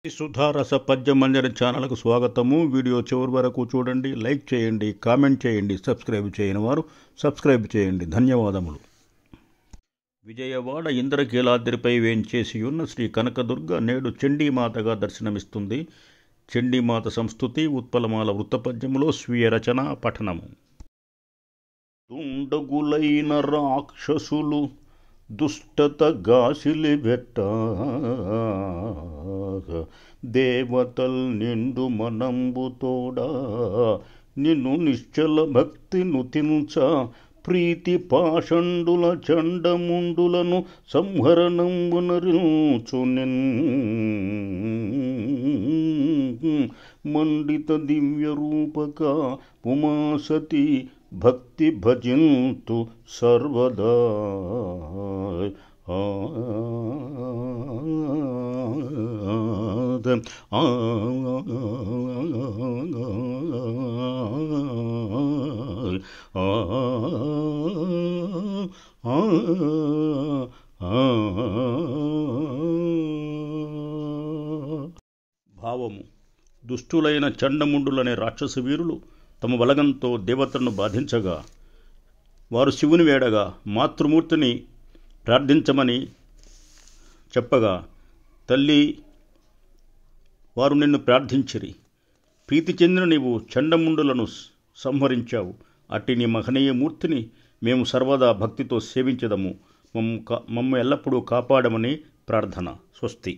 సుధారస పద్యమంజరి ఛానల్కు స్వాగతము. వీడియో చివరి వరకు చూడండి, లైక్ చేయండి, కామెంట్ చేయండి. సబ్స్క్రైబ్ చేయని వారు సబ్స్క్రైబ్ చేయండి. ధన్యవాదములు. విజయవాడ ఇంద్రకీలాద్రిపై వేంచేసియున్న శ్రీ కనకదుర్గ నేడు చండీమాతగా దర్శనమిస్తుంది. చండీమాత సంస్తుతి ఉత్పలమాల వృత్తపద్యములో స్వీయ రచన పఠనము. దుండగులైన రాక్షసులు దుష్టత గాసిలి వెట్ట, దేవతల్ నిండు మనంబుతోడా నిన్ను నిశ్చల భక్తి నుతించ, ప్రీతి పాషండుల చండముండులను సంహరణంబునరించునెన్, మండిత దివ్య రూపక ఉమాసతి భక్తి భజింతు సర్వదా. భావము: దుష్టులైన చండముండులనే రాక్షస వీరులు తమ బలగంతో దేవతలను బాధించగా, వారు శివుని వేడగా మాతృమూర్తిని ప్రార్థించమని చెప్పగా, తల్లి వారు నిన్ను ప్రార్థించిరి. ప్రీతి చెందిన నీవు చండముండులను సంహరించావు. అట్టి నీ మహనీయ మూర్తిని మేము సర్వదా భక్తితో సేవించదము. మమ్మ ఎల్లప్పుడూ కాపాడమని ప్రార్థన. స్వస్తి.